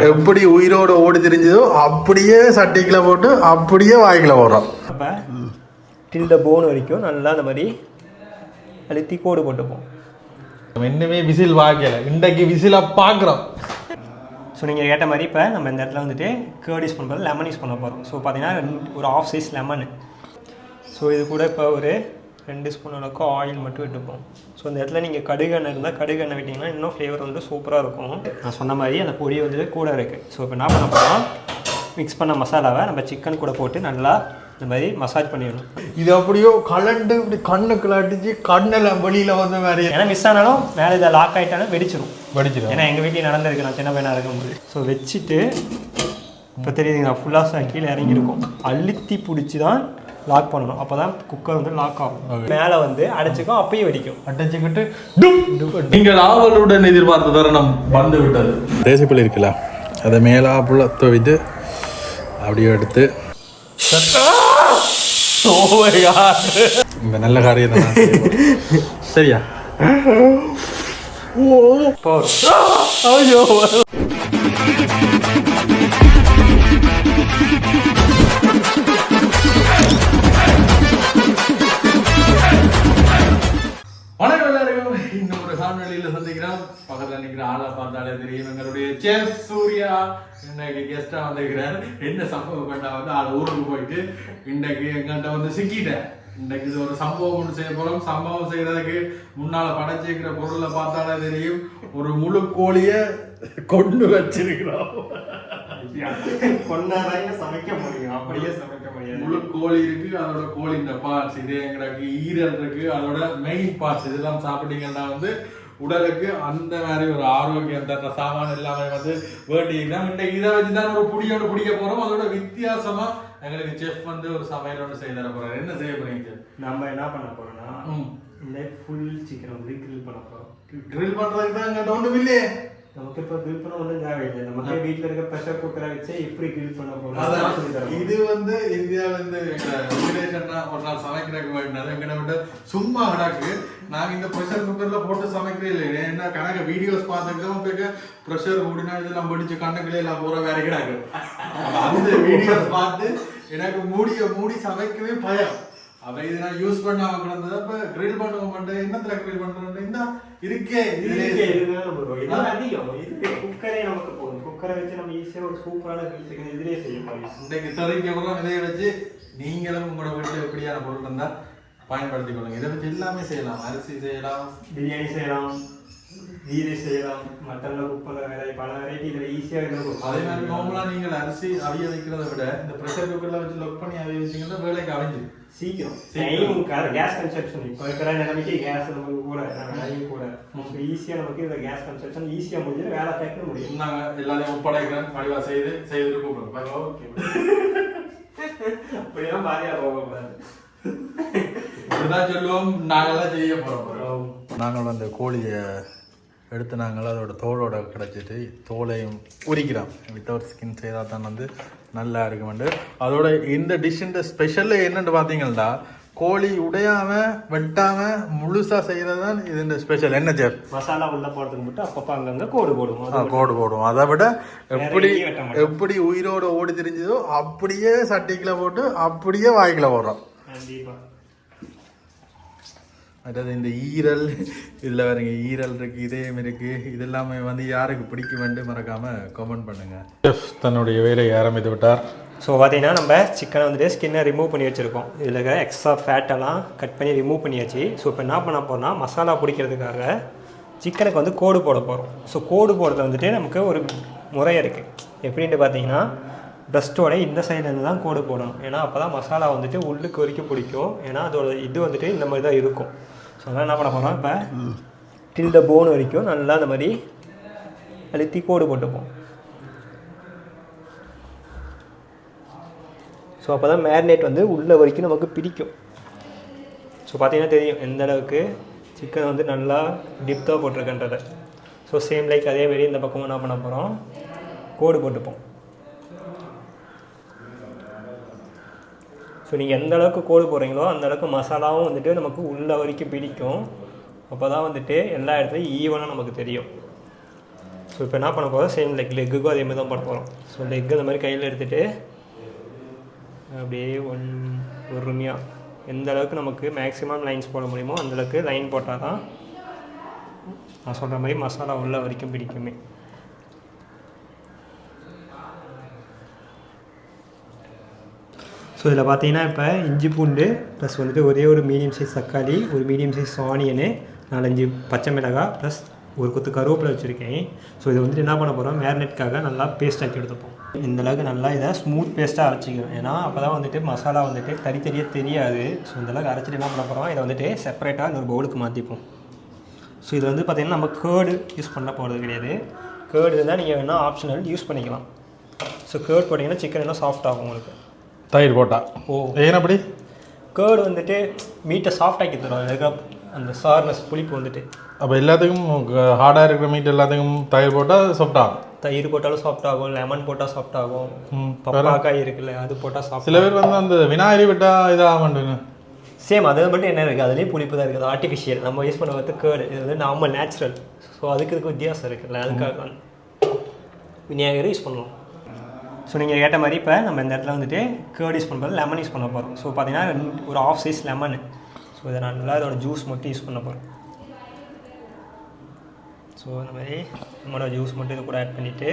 எப்படி உயிரோட ஓடி தெரிஞ்சதோ அப்படியே சட்டிக்குள்ள போட்டு அப்படியே வாய்க்குள்ள போடுறோம். அப்போ டில் த போன் வரைக்கும் நல்லா அந்த மாதிரி அழுத்தி கோடு போட்டுப்போம். இன்னுமே விசில் வாங்கல, இன்றைக்கு விசிலாக பார்க்குறோம். ஸோ நீங்கள் கேட்ட மாதிரி இப்போ நம்ம இந்த இடத்துல வந்துட்டு கேர்ட் யூஸ் பண்ணுறது லெமன் யூஸ் பண்ண போகிறோம். ஸோ பார்த்தீங்கன்னா ஒரு ½ சைஸ் லெமனு. ஸோ இது கூட இப்போ ஒரு 2 ஸ்பூன் அளவுக்கு ஆயில் மட்டும் விட்டுப்போம். ஸோ இந்த இடத்துல நீங்கள் கடுகு எண்ணெய் இருந்தால் கடுகு எண்ணெய் விட்டிங்கன்னா இன்னும் ஃப்ளேவர் வந்து சூப்பராக இருக்கும். நான் சொன்ன மாதிரி அந்த பொடி வந்து கூட இருக்குது. ஸோ இப்போ என்ன பண்ண போகிறோம், மிக்ஸ் பண்ண மசாலாவை நம்ம சிக்கன் கூட போட்டு நல்லா இந்த மாதிரி மசாஜ் பண்ணிடணும். இது அப்படியோ கலண்டு இப்படி கண்ணுக்குள்ள அடிச்சு கண்ணில் வெளியில் வந்த மாதிரி. ஏன்னா மிஸ் ஆனாலும் மேலே இதை லாக் ஆகிட்டாலும் வெடிச்சிடும். ஏன்னா எங்கள் வீட்டில் நடந்திருக்கு, நான் சின்ன பையனாக இருக்கும்போது. ஸோ வச்சுட்டு இப்போ தெரியுதுங்களா, ஃபுல்லாக கீழே இறங்கியிருக்கும். அழுத்தி பிடிச்சி தான் லாக் பண்ணணும். அப்போ தான் குக்கர் வந்து லாக் ஆகும். மேலே வந்து அடைச்சிக்கும், அப்பயும் வெடிக்கும். அடைச்சிக்கிட்டு நீங்கள் ஆவலுடன் எதிர்பார்த்த தருணம் வந்து விட்டது. தேசிப்பள்ளி இருக்குல்ல, அதை மேலாப்புல துவைத்து அப்படியே எடுத்து இந்த நல்ல காரியம் தான். சரியா போதும். வணக்கம் எல்லாருக்கும். இன்னொரு காணொலியில் சந்திக்கிறோம். பக்கத்தில் நிற்கிற ஆளை பார்த்தாலே தெரியும், எங்களுடைய செஃப் சூர்யா இன்னைக்கு கெஸ்டா வந்திருக்கிறார். என்ன சம்பவம் பண்ணா வந்து ஆள் ஊருக்கு போயிட்டு இன்னைக்கு எங்கள்கிட்ட வந்து சிக்கிட்டேன். இன்னைக்கு இது ஒரு சம்பவம் ஒன்று செய்ய போறோம். சம்பவம் செய்யறதுக்கு முன்னால படைச்சிருக்கிற பொருளை பார்த்தாலே தெரியும், ஒரு முழு கோழிய கொண்டு வச்சிருக்கிறோம். சமைக்க முடியும், அப்படியே சமைக்க முடியும். முழு கோழி இருக்கு, அதோட கோழின்ற பார்ட்ஸ், இது எங்களுக்கு ஈரல் இருக்கு, அதோட மெயின் பார்ட்ஸ் இதெல்லாம் சாப்பிட்டீங்கன்னா வந்து உடலுக்கு அந்த மாதிரி ஒரு ஆரோக்கியம் தர சாமான் எல்லாமே வந்து வேண்டியிருந்தோம். இன்னைக்கு இதை வச்சுதான் ஒரு புடியோட பிடிக்க போறோம். அதோட வித்தியாசமா எங்களுக்கு செஃப் வந்து ஒரு சமையல் ஒன்று செய்து தர போறாரு. என்ன செய்ய போறீங்க? நம்ம என்ன பண்ண போறோம்னா இந்த ஃபுல் சிக்கன் வந்து கிரில் பண்ண போறோம். கிரில் பண்றதுக்கு தான் எங்கிட்ட ஒன்றும் இல்லையே. நமக்கு இப்போ கிரில் பண்ண ஒன்றும் தேவையில்லை. நமக்கு வீட்டில் இருக்க ப்ரெஷர் குக்கரை வச்சு எப்படி கிரில் பண்ண போறோம். இது வந்து இந்தியாவில இருந்து ஒரு நாள் சமைக்கிறதுக்கு வேண்டினது எங்கிட்ட விட்டு சும்மா கிடக்கு. நாங்க இந்த ப்ரெஷர் குக்கர்ல போட்டு சமைக்கிறே இல்லை. என்ன கணக்கு வீடியோஸ் பார்த்துக்கிட்டு ப்ரெஷர் கூடினா இதெல்லாம் படிச்சு கண்ணுக்குள்ளே எல்லாம் போற வேற கிடாக்கு. அந்த வீடியோஸ் பார்த்து எனக்கு மூடி சமைக்கவே பயம். அப்ப இது நான் யூஸ் பண்ணாம கிடந்தது. அப்ப கிரில் பண்ணுவோம் பண்றேன். என்னத்துல கிரில் பண்றேன் இந்த இருக்கே குக்கரே நமக்கு போதும். குக்கரை வச்சு நம்ம ஈஸியா ஒரு சூப்பரான கிரில் சிக்கன் இதுலயே செய்யலாம். இன்றைக்கு தரைக்கு இதைய வச்சு நீங்களும் உங்களோட வீட்டுல எப்படியான பொருள் இருந்தா பயன்படுத்திக் கொள்ளுங்க. இதை வச்சு எல்லாமே செய்யலாம். அரிசி செய்யலாம், பிரியாணி செய்யலாம், கீரை செய்யலாம், மட்டன்ல குக் பண்ற பல வெரைட்டி இதுல ஈஸியா இருக்கும். அதே மாதிரி நார்மலா நீங்கள் அரிசி அவிய வைக்கிறத விட இந்த ப்ரெஷர் குக்கர்ல வச்சு லொக் பண்ணி அவிய வச்சீங்கன்னா வேலைக்கு அவிஞ்சு சீக்கிரம். கேஸ் கன்சப்ஷன் இப்போ இருக்கிற நிலைமைக்கு கேஸ் நமக்கு கூட கூட நமக்கு ஈஸியா நமக்கு இந்த கேஸ் கன்சப்ஷன் ஈஸியா முடிஞ்சு வேலை கேட்க முடியும். நாங்க எல்லாரையும் ஒப்படைக்கிறோம், படிவா செய்து கூப்பிடுறோம். அப்படியெல்லாம் பாதியா போகக்கூடாது. இப்படிதான் சொல்லுவோம். நாங்கெல்லாம் செய்ய போறோம். நாங்கள் அந்த கோழியை எடுத்து நாங்கள் அதோட தோலோட கிடச்சிட்டு தோலையும் உரிக்கிறோம். வித்தவுட் ஸ்கின் செய்தால் தான் வந்து நல்லா இருக்குமெண்டு. அதோட இந்த டிஷ்ஷுன்ற ஸ்பெஷல் என்னென்னு பார்த்தீங்கன்னா, கோழி உடையாம வெட்டாம முழுசா செய்யறது தான் இது ஸ்பெஷல். என்ன சேர் மசாலா உள்ள போடுறதுக்கு மட்டும் அப்பப்போ அங்கங்க கோடு போடுவோம். அதை விட எப்படி உயிரோட ஓடி தெரிஞ்சதோ அப்படியே சட்டிக்குள்ள போட்டு அப்படியே வாய்க்குள்ள போடுறோம். அதாவது இந்த ஈரல் இதில் வேறுங்க ஈரல் இருக்குது, இதயம் இருக்குது. இது எல்லாமே வந்து யாருக்கு பிடிக்க வேண்டும் மறக்காமல் கமெண்ட் பண்ணுங்கள். செஃப் தன்னுடைய வேலையை ஆரம்பித்து விட்டார். ஸோ பார்த்தீங்கன்னா நம்ம சிக்கனை வந்துட்டு ஸ்கின்னை ரிமூவ் பண்ணி வச்சுருக்கோம். இதில் இருக்கிற எக்ஸ்ட்ரா ஃபேட்டெல்லாம் கட் பண்ணி ரிமூவ் பண்ணியாச்சு. ஸோ இப்போ என்ன பண்ண போகிறோம்னா மசாலா பிடிக்கிறதுக்காக சிக்கனுக்கு வந்து கோடு போட போகிறோம். ஸோ கோடு போடுறது வந்துட்டு நமக்கு ஒரு முறை இருக்குது. எப்படின்ட்டு பார்த்தீங்கன்னா பிரஸ்ட்டோட இந்த சைட்லேருந்து தான் கோடு போடணும். ஏன்னா அப்போ தான் மசாலா வந்துட்டு உள்ளுக்கு வரைக்கும் பிடிக்கும். ஏன்னா அதோட இது வந்துட்டு இந்த மாதிரி தான் இருக்கும். ஸோ அதனால் என்ன பண்ண போகிறோம், இப்போ டில் த போன் வரைக்கும் நல்லா அந்த மாதிரி அழுத்தி கோடு போட்டுப்போம். ஸோ அப்போ தான் மேரினேட் வந்து உள்ள வரைக்கும் நமக்கு பிடிக்கும். ஸோ பார்த்தீங்கன்னா தெரியும் எந்த அளவுக்கு சிக்கன் வந்து நல்லா டிப்தாக போட்டிருக்கன்றதை. ஸோ சேம் லைக் அதே மாதிரி இந்த பக்கமும் என்ன பண்ண போகிறோம், கோடு போட்டுப்போம். ஸோ நீங்கள் எந்த அளவுக்கு கோடு போடுறீங்களோ அந்த அளவுக்கு மசாலாவும் வந்துட்டு நமக்கு உள்ள வரைக்கும் பிடிக்கும். அப்போ தான் வந்துட்டு எல்லா இடத்துலையும் ஈவனாக நமக்கு தெரியும். ஸோ இப்போ என்ன பண்ண போகிறோம், சேம் லெக்குக்கும் அதே மாதிரி தான் பண்ண போகிறோம். ஸோ லெக் அந்த மாதிரி கையில் எடுத்துகிட்டு அப்படியே பொறுமையாக எந்த அளவுக்கு நமக்கு மேக்ஸிமம் லைன்ஸ் போட முடியுமோ அந்தளவுக்கு லைன் போட்டால் தான் நான் சொல்கிற மாதிரி மசாலா உள்ள வரைக்கும் பிடிக்குமே. ஸோ இதில் பார்த்தீங்கன்னா இப்போ இஞ்சி பூண்டு ப்ளஸ் வந்துட்டு ஒரே ஒரு மீடியம் சைஸ் தக்காளி, ஒரு மீடியம் சைஸ் ஆனியனு, 4-5 பச்சை மிளகாய் ப்ளஸ் ஒரு கொத்து கருவேப்பிலை வச்சுருக்கேன். ஸோ இதை வந்துட்டு என்ன பண்ண போகிறோம், மேரினேட்காக நல்லா பேஸ்ட் ஆக்கி எடுத்துப்போம். இந்தளவுக்கு நல்லா இதை ஸ்மூத் பேஸ்ட்டாக அரைச்சிக்கணும். ஏன்னா அப்போ தான் வந்துட்டு மசாலா வந்துட்டு தனித்தனியாக தெரியாது. ஸோ இந்தளவுக்கு அரைச்சிட்டு என்ன பண்ண போகிறோம், இதை வந்துட்டு செப்பரேட்டாக இன்னொரு பவுலுக்கு மாற்றிப்போம். ஸோ இது வந்து பார்த்திங்கன்னா நம்ம கேர்டு யூஸ் பண்ண போகிறது கிடையாது. கேர்டு இருந்தால் நீங்கள் வேணால் ஆப்ஷனல் யூஸ் பண்ணிக்கலாம். ஸோ கேர்டு போட்டிங்கன்னா சிக்கன் இன்னும் சாஃப்ட் ஆகும் உங்களுக்கு. தயிர் போட்டா ஏன் அப்படி? கேர்டு வந்துட்டு மீட்டை சாஃப்ட் ஆக்கி தரும். அதுக்காக அந்த சார்னஸ் புளிப்பு வந்துட்டு அப்போ எல்லாத்துக்கும் ஹார்டாக இருக்கிற மீட் எல்லாத்துக்கும் தயிர் போட்டால் சாஃப்ட் ஆகும். தயிர் போட்டாலும் சாஃப்ட் ஆகும், லெமன் போட்டால் சாஃப்ட் ஆகும், பப்பாக்காய் இருக்குல்ல அது போட்டால் சாஃப்ட். சில பேர் வந்து அந்த விநாயகரி விட்டால் இதாக மாட்டேங்க. சேம் அது மட்டும் என்ன இருக்குது, அதுலேயும் புளிப்பு தான் இருக்குது. ஆர்டிஃபிஷியல் நம்ம யூஸ் பண்ண வந்து கேர்டு, இது வந்து நார்மல் நேச்சுரல். ஸோ அதுக்கு வித்தியாசம் இருக்குல்ல, அதுக்காக விநாயகரி யூஸ் பண்ணுவோம். ஸோ நீங்கள் கேட்ட மாதிரி இப்போ நம்ம இந்த இடத்துல வந்துட்டு கேர்டு யூஸ் பண்ணும்போது லெமன் யூஸ் பண்ண போகிறோம். ஸோ பார்த்தீங்கன்னா ஒரு ஆஃப் சைஸ் லெமனு. ஸோ இதை நல்லா இதோட ஜூஸ் மட்டும் யூஸ் பண்ண போகிறோம். ஸோ இந்த மாதிரி நம்மளோட ஜூஸ் மட்டும் இது கூட ஆட் பண்ணிவிட்டு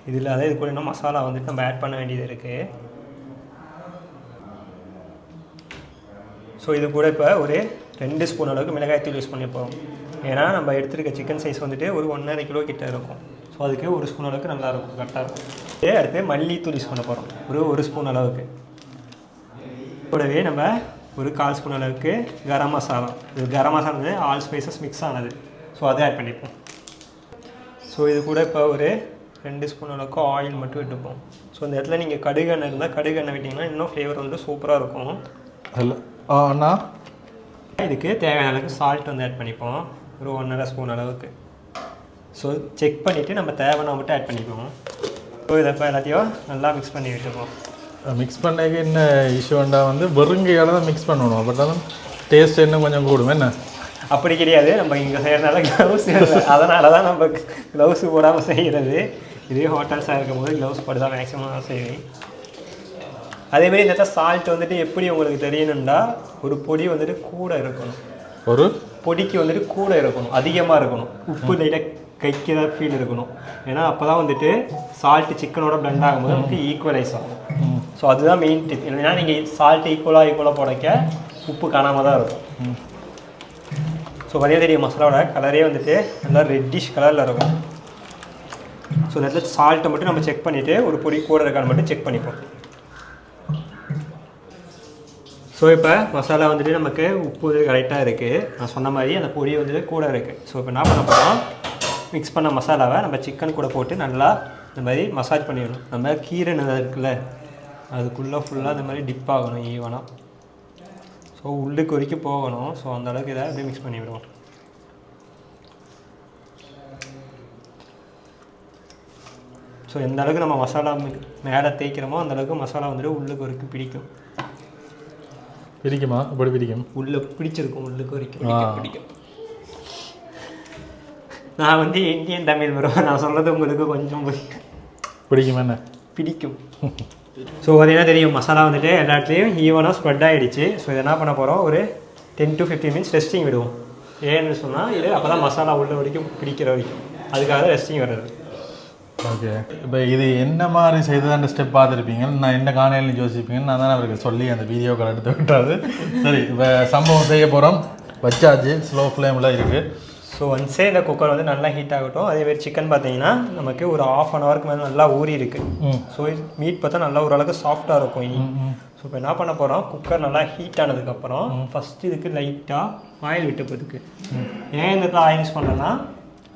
இதில் அதே இது கூட இன்னும் மசாலா வந்துட்டு நம்ம ஆட் பண்ண வேண்டியது இருக்குது. ஸோ இது கூட இப்போ ஒரு 2 ஸ்பூன் அளவுக்கு மிளகாய்த்தூள் யூஸ் பண்ணி போகிறோம். ஏன்னா நம்ம எடுத்துருக்க சிக்கன் சைஸ் வந்துட்டு ஒரு 1.5 கிலோ கிட்ட இருக்கும். ஸோ அதுக்கு 1 ஸ்பூன் அளவுக்கு நல்லாயிருக்கும், கரெக்டாக இருக்கும். அடுத்து மல்லித்தூள் யூஸ் பண்ண போகிறோம், ஒரு ஸ்பூன் அளவுக்கு. கூடவே நம்ம ஒரு 1/4 ஸ்பூன் அளவுக்கு கரம் மசாலா. இது கரம் மசாலா வந்து ஆல் ஸ்பைசஸ் மிக்ஸ் ஆனது. ஸோ அதை ஆட் பண்ணிப்போம். ஸோ இது கூட இப்போ ஒரு 2 ஸ்பூன் அளவுக்கு ஆயில் மட்டும் விட்டுப்போம். ஸோ இந்த இடத்துல நீங்கள் கடுகு எண்ணெய் இருந்தால் கடுகு எண்ணெய் விட்டிங்கன்னா இன்னும் ஃப்ளேவர் வந்து சூப்பராக இருக்கும். அண்ணா இதுக்கு தேவையான அளவுக்கு சால்ட் வந்து ஆட் பண்ணிப்போம், ஒரு 1.5 ஸ்பூன் அளவுக்கு. ஸோ செக் பண்ணிவிட்டு நம்ம தேவைன்னா மட்டும் ஆட் பண்ணிப்போம். ஸோ இதை இப்போ எல்லாத்தையும் நல்லா மிக்ஸ் பண்ணி விட்டுப்போம். மிக்ஸ் பண்ணக்கு என்ன இஷ்யூண்டா வந்து வெறுங்கையால் தான் மிக்ஸ் பண்ணணும். அப்போ டேஸ்ட் இன்னும் கொஞ்சம் கூடும். என்ன அப்படி கிடையாது, நம்ம இங்கே செய்கிறதுனால க்ளவுஸ் இல்லை, அதனால தான் நம்ம க்ளவுஸ் போடாமல் செய்கிறது. இதே ஹோட்டல்ஸாக இருக்கும் போது க்ளவுஸ் போட்டு தான் மேக்ஸிமம் செய்வேன். அதேமாரி இந்த இடத்துல சால்ட் வந்துட்டு எப்படி உங்களுக்கு தெரியணும்னா ஒரு பொடி வந்துட்டு கூட இருக்கணும், ஒரு பொடிக்கு வந்துட்டு கூட இருக்கணும், அதிகமாக இருக்கணும். உப்பு லைட்டாக கைக்கிற ஃபீல் இருக்கணும். ஏன்னா அப்போ தான் வந்துட்டு சால்ட்டு சிக்கனோட பிளெண்ட் ஆகும்போது நமக்கு ஈக்குவலைஸ் ஆகும். ஸோ அதுதான் மெயின் டிப். இல்லைன்னா நீங்கள் சால்ட்டு ஈக்குவலாக போடைக்க உப்பு காணாமல் தான் இருக்கும். ஸோ வரைய தெரிய மசாலாவோட கலரே வந்துட்டு நல்லா ரெட்டிஷ் கலரில் இருக்கும். ஸோ இந்த இடத்துல சால்ட்டை மட்டும் நம்ம செக் பண்ணிவிட்டு ஒரு பொடி கூட இருக்கான்னு மட்டும் செக் பண்ணிப்போம். ஸோ இப்போ மசாலா வந்துட்டு நமக்கு உப்பு கரெக்டாக இருக்குது. நான் சொன்ன மாதிரி அந்த பொடி வந்துட்டு கூட இருக்குது. ஸோ இப்போ என்ன பண்ண போகிறோம், மிக்ஸ் பண்ண மசாலாவை நம்ம சிக்கன் கூட போட்டு நல்லா இந்த மாதிரி மசாஜ் பண்ணிடணும். நம்ம கீரை இருக்குல்ல அதுக்குள்ளே ஃபுல்லாக இந்த மாதிரி டிப் ஆகணும் ஈவனாக. ஸோ உள்ளுக்கு வரைக்கும் போகணும். ஸோ அந்தளவுக்கு இதை அப்படியே மிக்ஸ் பண்ணி விடுவோம். ஸோ எந்த அளவுக்கு நம்ம மசாலா மேலே தேய்க்கிறோமோ அந்தளவுக்கு மசாலா வந்துட்டு உள்ளுக்கு வரைக்கும் பிடிக்கும். பிடிக்குமா? இப்படி பிடிக்கும், உள்ளே பிடிச்சிருக்கும், உள்ளுக்கு வரைக்கும் பிடிக்கும். நான் வந்து இந்தியன் தமிழ் வருவேன், நான் சொல்கிறது உங்களுக்கு கொஞ்சம் பிடிக்கும். என்ன பிடிக்கும்? ஸோ பார்த்தீங்கன்னா தெரியும் மசாலா வந்துட்டு எல்லா இடத்துலையும் ஈவனாக ஸ்ப்ரெட் ஆகிடுச்சு. ஸோ இதை என்ன பண்ண போகிறோம், ஒரு 10 to 15 minutes ரெஸ்டிங் விடுவோம். ஏன்னு சொன்னால் இது அப்போ தான் மசாலா உள்ள வரைக்கும் பிடிக்கிற வரைக்கும், அதுக்காக ரெஸ்டிங் வர்றது. ஓகே, இப்போ இது என்ன மாதிரி செய்ததான ஸ்டெப் பார்த்துருப்பீங்க, நான் என்ன காணையில் யோசிப்பீங்கன்னு நான் தான் அவருக்கு சொல்லி அந்த வீடியோக்கள் எடுத்து விட்டாரு. சரி, இப்போ சம்பவம் செய்ய போகிறோம். வச்சாச்சு, ஸ்லோ ஃப்ளேமில் இருக்குது. ஸோ ஒன்ஸே இந்த குக்கர் வந்து நல்லா ஹீட் ஆகட்டும். அதேமாதிரி சிக்கன் பார்த்தீங்கன்னா நமக்கு ஒரு 1/2 hourக்கு மேலே நல்லா ஊறி இருக்குது. ஸோ மீட் பார்த்தா நல்லா ஓரளவுக்கு சாஃப்டாக இருக்கும் இனி. ஸோ இப்போ என்ன பண்ண போகிறோம், குக்கர் நல்லா ஹீட் ஆனதுக்கப்புறம் ஃபஸ்ட்டு இதுக்கு லைட்டாக ஆயில் விட்டுப்பதுக்கு. ஏன் இந்த ஆயில் யூஸ் பண்ணலன்னா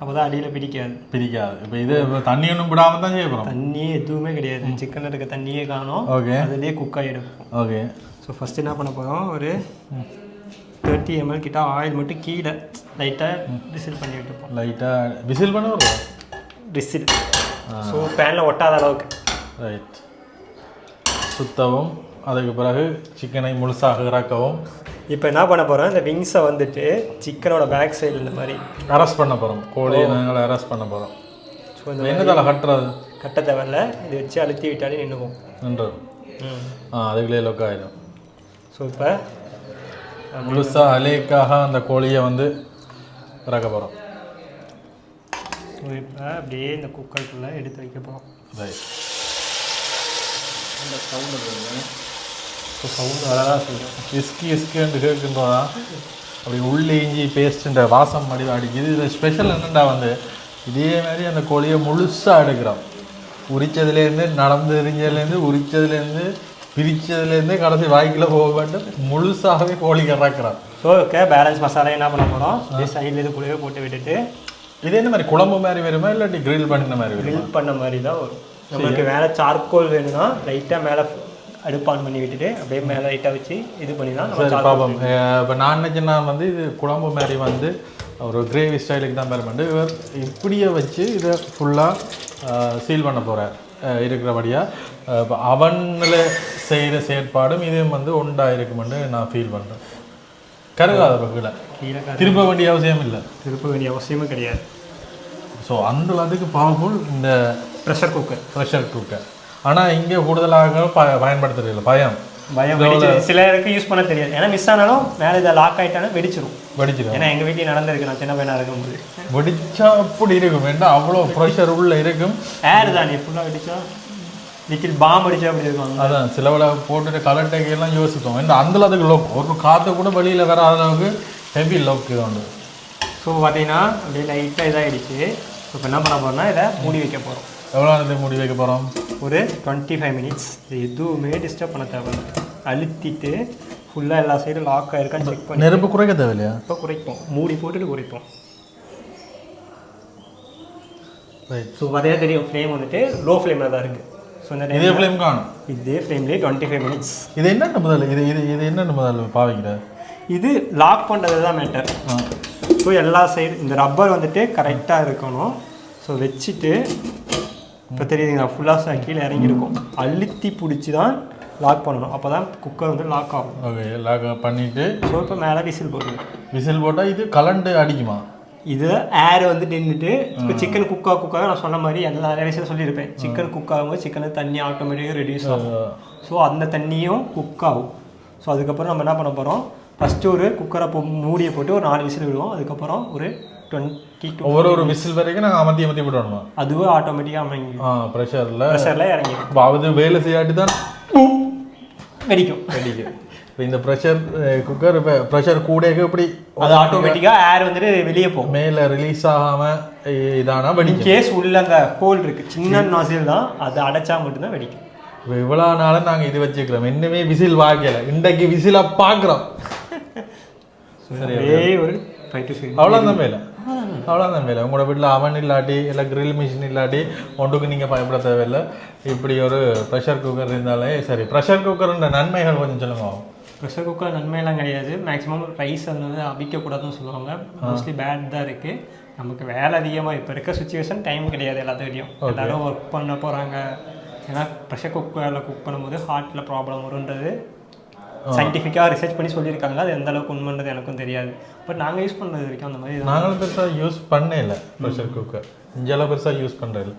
அப்போ தான் அடியில் பிடிக்காது. இப்போ இது தண்ணி ஒன்றும் விடாமல் தான் செய்ய போகிறோம். தண்ணியே எதுவுமே கிடையாது, சிக்கனில் இருக்க தண்ணியே காணும். ஓகே, அதுலேயே குக் ஆகிடுக்கும். ஓகே, ஸோ ஃபஸ்ட்டு என்ன பண்ண போகிறோம், ஒரு 30 ml கிட்ட ஆயில் மட்டும் கீழே லைட்டாக விசில் பண்ணி விட்டுப்போம். லைட்டாக விசில் பண்ண வரும், விசில். ஸோ பேனில் ஒட்டாத அளவுக்கு ரைட் சுத்தவும், அதுக்கு பிறகு சிக்கனை முழுசாக இறக்கவும். இப்போ என்ன பண்ண போகிறோம், இந்த விங்ஸை வந்துட்டு சிக்கனோட பேக் சைடில் இந்த மாதிரி அரெஸ்ட் பண்ண போகிறோம். கோழியை நாங்கள் அரெஸ்ட் பண்ண போகிறோம். ஸோ இந்த என்னதால கட்டுறது கட்ட தேவையில்ல, இது வச்சு அழுத்தி விட்டாலே நின்றுக்கும் நின்றது. அதுக்குள்ளே லொக் ஆகிடும். ஸோ இப்போ முழுசாக அலேக்காக அந்த கோழியை வந்து இறக்க போகிறோம். ஸோ இப்போ அப்படியே இந்த குக்கருக்குள்ளே எடுத்து வைக்க போகிறோம். ரைட். அந்த சவுண்டு ஸோ சவுண்டு அழகாக செய்யும். இஸ்கின்னு கேட்குன்றதா அப்படி உள்ளே இஞ்சி பேஸ்ட்டுன்ற வாசம் மடி அடிக்குது. இதில் ஸ்பெஷல் என்னென்னா வந்து இதே மாதிரி அந்த கோழியை முழுசாக எடுக்கிறோம். உரிச்சதுலேருந்து நடந்து எரிஞ்சதுலேருந்து உரிச்சதுலேருந்து பிரித்ததுலேருந்து கடைசி வாய்க்கில் போக வேண்டும். முழுசாகவே கோழி இறக்குறோம். ஸோ ஓகே, பேலன்ஸ் மசாலா என்ன பண்ண போகிறோம், அப்படியே சைடில் இது கூடவே போட்டு விட்டுட்டு இது என்ன மாதிரி குழம்பு மாதிரி வருமா இல்லாட்டி கிரில் பண்ணின மாதிரி வருமா? கிரில் பண்ண மாதிரி தான் வரும். நம்மளுக்கு மேலே சார்கோல் வேணும்னா லைட்டாக மேலே அடுப்பு ஆன் பண்ணி விட்டுட்டு அப்படியே மேலே லைட்டாக வச்சு இது பண்ணி தான் பாப்போம். இப்போ நான் நினச்சேன்னா வந்து இது குழம்பு மாதிரி வந்து ஒரு கிரேவி ஸ்டைலுக்கு தான் பேர் பண்ணி இவர் இப்படியே வச்சு இதை ஃபுல்லாக சீல் பண்ண போகிறார் இருக்கிறபடியாக. இப்போ அவனில் செய்கிற செயற்பாடும் இதையும் வந்து ஒன்றா இருக்குமென்று நான் ஃபீல் பண்ணுறேன். கருகாத பக்கத்தில் திருப்ப வேண்டிய அவசியம் இல்லை, திருப்ப வேண்டிய அவசியமும் கிடையாது. ஸோ அந்த அதுக்கு பவர்ஃபுல் இந்த ப்ரெஷர் குக்கர். ஆனால் இங்கே கூடுதலாக பயன்படுத்துறதில்லை. பயம் சிலருக்கு யூஸ் பண்ண தெரியாது. ஏன்னா மிஸ் ஆனாலும் மேலே இதை லாக் ஆகிட்டாலும் வெடிச்சிடும். ஏன்னா எங்கள் வீட்டில் நடந்திருக்கு, நான் சின்ன பையனாக இருக்கும்போது வெடிச்சா அப்படி இருக்கும். வேண்டாம் அவ்வளோ ப்ரெஷர் உள்ள இருக்கும். ஏர் தான் ஃபுல்லாக வெடிச்சா லிக்கிட் பாம் அடிச்சா அப்படி இருக்கும். அதான் சிலவிட போட்டுட்டு கலர் டேக்கெல்லாம் யோசிப்போம். ஏன்னா அதில் அதுக்கு லோக் ஒரு காற்று கூட வெளியில் வர அளவுக்கு ஹெவி லோக்கு உண்டு. ஸோ பார்த்தீங்கன்னா அப்படியே லைட்டாக இதாகிடுச்சு. இப்போ என்ன பண்ண போகிறோம்னா இதை மூடி வைக்க போகிறோம். எவ்வளோ நேரத்துக்கு மூடி வைக்க போகிறோம்? ஒரு 25 மினிட்ஸ். இது எதுவுமே டிஸ்டர்ப் பண்ண தேவையில்லை. அழுத்திட்டு ஃபுல்லாக எல்லா சைடும் லாக் ஆகிருக்கான்னு செக் பண்ணி நெருப்பு குறைக்க தேவையில்லையா? இப்போ குறைப்போம், மூடி போட்டுட்டு குறைப்போம். ஸோ அதே தெரியும் ஃப்ளேம் வந்துட்டு லோ ஃப்ளேமில் தான் இருக்குது. ஸோ இந்த இதே ஃப்ளேம் காணும். இதே ஃப்ளேம்லேயே 25 மினிட்ஸ். இது என்னென்ன முதல்ல இது என்னென்ன முதல்ல பாவிக்கிற? இது லாக் பண்ணுறது தான் மேட்டர். ஸோ எல்லா சைடு இந்த ரப்பர் வந்துட்டு கரெக்டாக இருக்கணும். ஸோ வச்சுட்டு இப்போ தெரியுதுங்களா, ஃபுல்லாக கீழே இறங்கியிருக்கும். அழுத்தி பிடிச்சி தான் லாக் பண்ணணும். அப்போ தான் குக்கர் வந்து லாக் ஆகும். ஓகே, லாக் பண்ணிவிட்டு ஸோ இப்போ மேலே விசில் போட்டுருங்க. விசில் போட்டால் இது கலண்டு அடிக்குமா? இது ஏர் வந்து நின்றுட்டு இப்போ சிக்கன் குக்காக நான் சொன்ன மாதிரி எல்லா விஷயம் சொல்லியிருப்பேன். சிக்கன் குக் ஆகும்போது சிக்கனு தண்ணி ஆட்டோமேட்டிக்காக ரெடியூஸ் ஆகும். ஸோ அந்த தண்ணியும் குக் ஆகும். ஸோ அதுக்கப்புறம் நம்ம என்ன பண்ண போகிறோம், ஃபஸ்ட்டு ஒரு குக்கரை மூடியை போட்டு ஒரு 4 விசில் விடுவோம். அதுக்கப்புறம் ஒரு 22 ஒரு விசில் வரைக்கும் நாங்கள் அமர்த்தி விடணுமா? அதுவே ஆட்டோமேட்டிக்காக அமைங்க. ப்ரெஷரில் இறங்கிடும். இப்போ அது வேலை செய்யாட்டி தான் வெடிக்கும். இப்போ இந்த ப்ரெஷர் குக்கர் இப்போ ப்ரெஷர் கூட இப்படி அது ஆட்டோமேட்டிக்காக ஏர் வந்துட்டு வெளியே போகும். மேலே ரிலீஸ் ஆகாமல் இதானா வெடிக்கும். கேஸ் உள்ள அந்த ஹோல் இருக்குது, சின்ன நாசில் தான், அதை அடைச்சா மட்டும்தான் வெடிக்கும். இப்போ இவ்வளோ நாளும் நாங்கள் இது வச்சுக்கிறோம், இன்னுமே விசில் வாங்கலை. இன்றைக்கு விசிலாக பார்க்குறோம். சரி, ஒரு 5 to 6 அவ்வளோதான் மேலே உங்களோட வீட்டில் அவன் இல்லாட்டி இல்லை கிரில் மிஷின் இல்லாட்டி ஒன்றுக்கு நீங்கள் பயப்பட தேவையில்லை. இப்படி ஒரு ப்ரெஷர் குக்கர் இருந்தாலே சரி. ப்ரெஷர் குக்கருன்ற நன்மைகள் கொஞ்சம் சொல்லுங்க. ப்ரெஷர் குக்கர் நன்மையெல்லாம் கிடையாது. மேக்ஸிமம் ரைஸ் வந்து அவிக்கக்கூடாதுன்னு சொல்லுவாங்க. மோஸ்ட்லி பேட் தான் இருக்குது. நமக்கு வேலை அதிகமாக இப்போ இருக்க சுச்சுவேஷன் டைம் கிடையாது. எல்லாத்துக்கிட்டையும் எல்லோரும் ஒர்க் பண்ண போகிறாங்க. ஏன்னா ப்ரெஷர் குக்கரில் குக் பண்ணும்போது ஹார்ட்டில் ப்ராப்ளம் வருன்றது சயின்டிஃபிக்காக ரிசர்ச் பண்ணி சொல்லியிருக்காங்க. அது எந்த அளவுக்கு உண்மைன்றது எனக்கும் தெரியாது. பட் நாங்கள் யூஸ் பண்ணுறது வரைக்கும் அந்த மாதிரி நாங்களும் பெருசாக யூஸ் பண்ணல. ப்ரெஷர் குக்கர் இங்கெல்லாம் பெருசாக யூஸ் பண்ணுறது.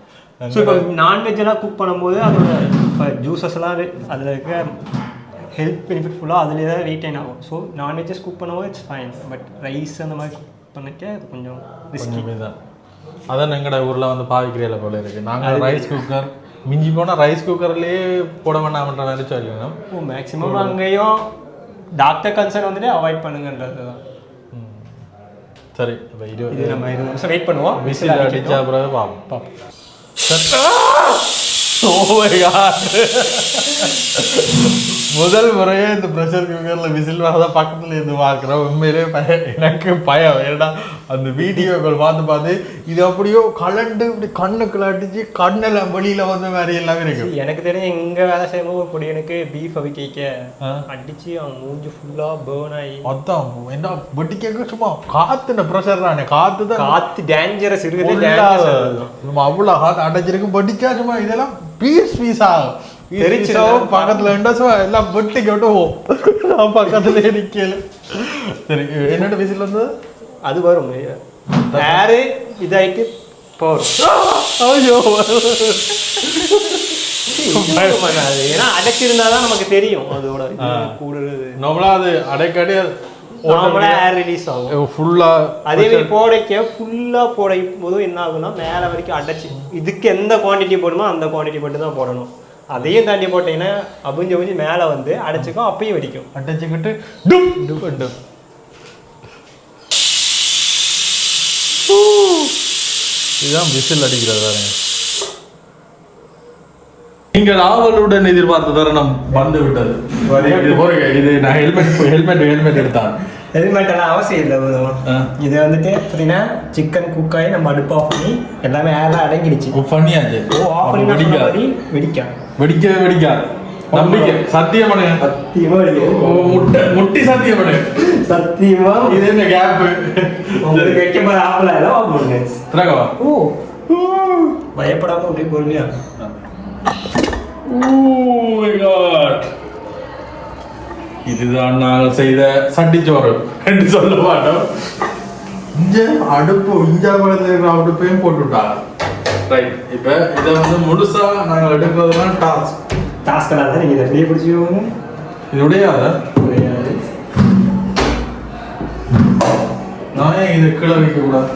ஸோ இப்போ நான்வெஜ்ஜெல்லாம் குக் பண்ணும்போது அதோட இப்போ ஜூஸஸ்லாம் அதில் இருக்க ஹெல்த் பெனிஃபிட் ஃபுல்லாக அதிலே தான் ரீட்டைன் ஆகும். ஸோ நான்வெஜ்ஜஸ் குக் பண்ணும்போது இட்ஸ் ஃபைன். பட் ரைஸ் அந்த மாதிரி குக் பண்ணிக்க அது கொஞ்சம் ரிஸ்கி தான். அதான் எங்களோட ஊரில் வந்து பாவிக்கிறீல போல இருக்குது. நாங்கள் ரைஸ் குக்கர் மிஞ்சி போனால் ரைஸ் குக்கர்லேயே போட வேண்டாம்ன்ற மாதிரி சொல்லிக்கணும். மேக்ஸிமம் அங்கேயும் டாக்டர் கன்சர்ன் வந்துட்டு அவாய்ட் பண்ணுங்கன்றது தான். சரி, இப்போ இது நம்ம 20 நிமிஷம் வெயிட் பண்ணுவோம். விசில் அடிச்சா பிறகு பார்ப்போம். முதல் முறையே இந்த ப்ரெஷர் குக்கரில் விசில் வரதான் பக்கத்தில் இருந்து பார்க்குறோம். உண்மையிலே எனக்கு பயம். ஏன்னா அந்த வீடியோக்கள் பார்த்து இது அப்படியோ கலண்டு இப்படி கண்ணுக்குள்ள அடிச்சு கண்ணெல்லாம் வெளியில் வந்த மாதிரி எல்லாமே இருக்கு. எனக்கு தெரிஞ்ச இங்கே வேலை செய்யும்போது ஒரு எனக்கு பீஃப் அவிக்க அடிச்சு அவன் மூஞ்சி ஃபுல்லாக பேர்ன் ஆகி அதான் என்ன வெட்டிக்க சும்மா காற்றுன ப்ரெஷர் தானே. காற்று டேஞ்சரஸ் இருக்குது. அவ்வளோ காற்று அடைச்சிருக்கு வெட்டிக்கா சும்மா இதெல்லாம் பீஸ் ஆகும். பக்கத்துல எல்லாம் வெட்டி கட்டுவோம். பக்கத்துல நிக்கல. சரி, என்னோட விசில் வந்து அது வரும். ஏரு இதாயிட்டு ஏன்னா அடைச்சிருந்தாதான் நமக்கு தெரியும் அதோட கூடுறது. நம்மளா அது அடைக்காடி ஏர் ரிலீஸ் ஆகும் ஃபுல்லா. அதே மாதிரி ஃபுல்லா போடும் போதும் என்ன ஆகும்னா மேலே வரைக்கும் அடைச்சி இதுக்கு எந்த குவான்டிட்டி போடணுமோ அந்த குவான்டிட்டி மட்டும் தான் போடணும். அதையும் தாண்டி போட்டீங்கன்னா அபிஞ்சு மேலே வந்து அடைச்சிக்கும், அப்பயும் வெடிக்கும். அடைச்சிக்கிட்டு டும் டும் டும். இதுதான் விசில் அடிக்கிறது பாருங்க. நீங்கள் ஆவலுடன் எதிர்பார்த்த தருணம் வந்து விட்டது. இது நான் ஹெல்மெட் எடுத்தான். ஹெல்மெட் எல்லாம் அவசியம் இல்லை. இது வந்துட்டு எப்படின்னா சிக்கன் குக்காயி நம்ம அடுப்பு ஆஃப் பண்ணி எல்லாமே ஏர்லாம் அடங்கிடுச்சு. பண்ணியாச்சு. ஆஃப் பண்ணி வெடிக்காது. நம்பிக்கை சத்தியம் பண்ணுங்க. சத்தியமா முட்டி சத்தியம் பண்ணுங்க. சத்தியமா இது என்ன கேப் உங்களுக்கு வைக்க போற ஆஃப்ல எல்லாம் ஆஃப் பண்ணுங்க. திரகவா. பயப்படாம அப்படியே பொறுமையா. இதுதான் நாங்கள் செய்த சட்டிச்சோறு என்று சொல்ல மாட்டோம். அடுப்பையும் போட்டுவிட்டாங்க. ரைட். இப்போ இதை வந்து முழுசா நாங்கள் எடுக்கிறதுலாம் டாஸ்க் தான். நீங்க இதை ஃப்ரீ பிடிச்சிக்கோங்க. இது உடையாத நான் ஏன் இதை கீழே வைக்க கூடாது?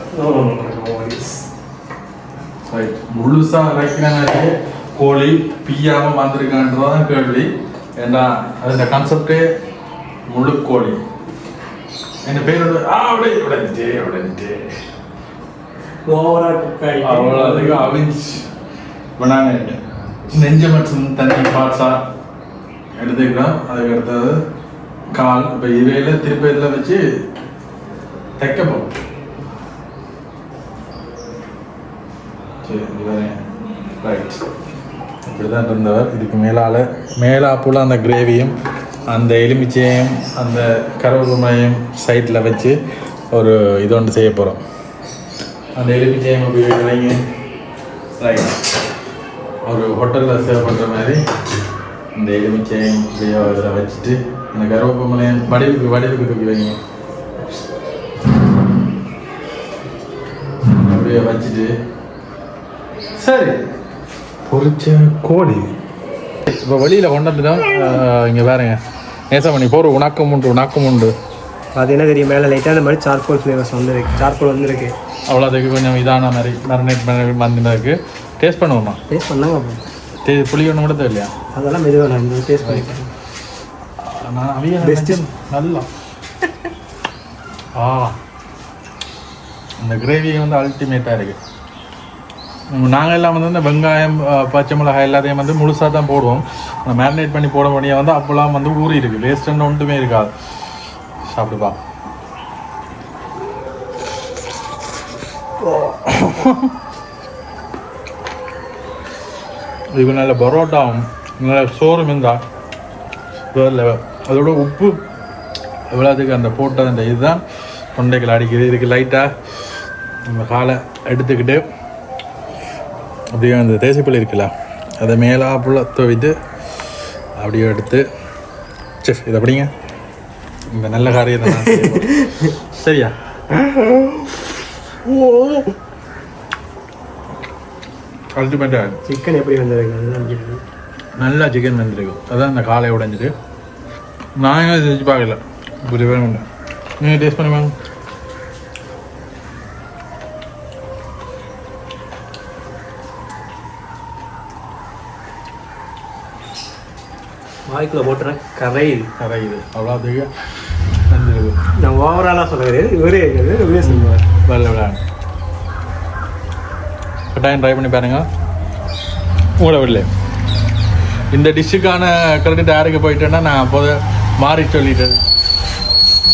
ரைட். முழுசா வைக்கிறனாலே கோழி பிய்யாம வந்திருக்கான்றதான் கேள்வி. ஏன்னா அந்த கான்செப்டே முழு கோழி. என்ன பேர் அவ்வளோ அவிஞ்சு பண்ணாங்க. நெஞ்ச மற்றும் தண்ணி பாட்ஸா எடுத்துக்கிறோம். அதுக்கு அடுத்தது கால். இப்போ இவையில திருப்பி இதில் வச்சு தைக்க போகும். சரி ரைட். இப்படிதான் இருந்தவர். இதுக்கு மேலாப்புல அந்த கிரேவியும் அந்த எலுமிச்சையும் அந்த கருவேப்பிலையும் சைடில் வச்சு ஒரு இது ஒன்று செய்ய போகிறோம். அந்த எலுமிச்சையும் உபயோகிக்கிறீங்க. ரைட். ஒரு ஹோட்டலில் சேவ் பண்ணுற மாதிரி இந்த எலுமிச்சையும் இதில் வச்சுட்டு அந்த கருவேப்பிலையும் வடிவுக்கு தூக்கி வைங்க. அப்படியே வச்சுட்டு சரி பொரிச்ச கோழி இப்போ வெளியில் கொண்டதுதான். இங்கே பாருங்க நேசமணி போகிற உணக்கம் உண்டு. அது என்ன தெரியும், மேலே லைட்டாக அந்த மாதிரி சார்கோல் ஃப்ளேவர்ஸ் வந்துருக்கு. அவ்வளோ அதுக்கு கொஞ்சம் இதான மாதிரி மேரினேட் பண்ணி டேஸ்ட் பண்ணுவோம்மா. டேஸ்ட் பண்ணாங்க. புளி ஒன்று கூட இல்லையா? அதெல்லாம் மெதுவாக நான் டேஸ்ட் பண்ணிக்கிறேன். பெஸ்ட்டு நல்லா. இந்த கிரேவி வந்து அல்டிமேட்டாக இருக்குது. நாங்கள் எல்லாம் வந்து இந்த வெங்காயம் பச்சை மிளகாய் எல்லாத்தையும் வந்து முழுசாக தான் போடுவோம். மேரினேட் பண்ணி போட வேண்டிய வந்து அப்போல்லாம் வந்து ஊறி இருக்குது. வேஸ்ட்டுன்னு ஒன்றுமே இருக்காது. சாப்பிடுப்பா. இது நல்ல பரோட்டாவும் நல்ல சோறும் இருந்தால் வேறு லெவல். அதோட உப்பு எவ்வளோத்துக்கு அந்த போட்டது அந்த இதுதான் தொண்டைகள் அடிக்குது. இதுக்கு லைட்டாக நம்ம காலை எடுத்துக்கிட்டு அப்படியே அந்த தேசிப்பள்ளி இருக்குல்ல அதை மேலாப்புல துவைட்டு அப்படியே எடுத்து செஃப் இதை அப்படிங்க இந்த நல்ல காரியத்தை சரியா? அல்டிமேட்டாக சிக்கன் எப்படி வந்திருக்கு? நல்லா சிக்கன் வந்துருக்கு. அதான் அந்த காலை உடைஞ்சிட்டு நான் செஞ்சு பார்க்கல. புரிய நீங்கள் டேஸ்ட் பண்ணி வாங்க. வாய்க்குள்ள போட்டுறேன். கரையுது அவ்வளோத்துக்கு வந்துருக்கு. நான் ஓவராலாக சொல்கிறேன். இவரே சொல்லுவார். விளையாட கட்டாயம் ட்ரை பண்ணி பாருங்க. உங்களை விடல இந்த டிஷ்ஷுக்கான கிரெடிட் யாருக்கு போயிட்டேன்னா நான் அப்போது மாறி சொல்லிட்டேன்.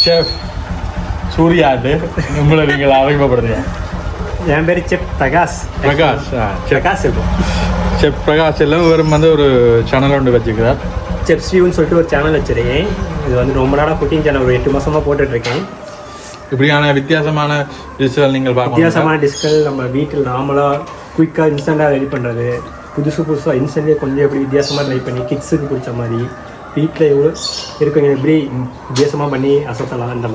ஷெஃப் சூர்யாட்டு உங்களை நீங்கள் அறிமுகப்படுத்துங்க. என் பேர் செஃப் பிரகாஷ். இருக்கும் செஃப் பிரகாஷ் எல்லாம் வெறும் வந்து ஒரு சேனல் ஒன்று வச்சுக்கிறார். செஃப்ஸ் வியூன்னு சொல்லிட்டு ஒரு சேனல் வச்சுருக்கேன். இது வந்து ரொம்ப நாளாக குக்கிங் சேனல் ஒரு 8 மாதமாக போட்டுட்ருக்கேன். இப்படியான வித்தியாசமான டிஷ்கள் நீங்கள் பார்க்க வித்தியாசமான டிஷ்கள் நம்ம வீட்டில் நார்மலாக குயிக்காக இன்ஸ்டண்ட்டாக ரெடி பண்ணுறது. புதுசாக இன்ஸ்டன்ட்லேயே கொஞ்சம் எப்படி வித்தியாசமாக ட்ரை பண்ணி கிட்ஸுக்கு பிடிச்ச மாதிரி வீட்டில் எவ்வளோ இருக்குங்க எப்படி வித்தியாசமாக பண்ணி அசத்தலாம். அந்த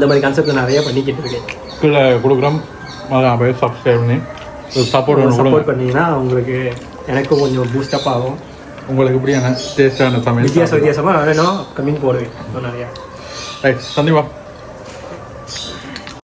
மாதிரி கான்செப்டில் நிறையா பண்ணிக்கிட்டு இருக்கேன். கீழே கொடுக்குறோம். அதான் போய் சப்ஸ்கிரைப் பண்ணி சப்போர்ட் பண்ணி சப்போர்ட் பண்ணீங்கன்னா உங்களுக்கு எனக்கும் கொஞ்சம் பூஸ்டப் ஆகும். உங்களுக்கு இப்படியான டேஸ்டான சமையல் வித்தியாசமாக வேணும் அப்கமிங் போடுவேன் நிறையா. ரைட் சந்திப்பா.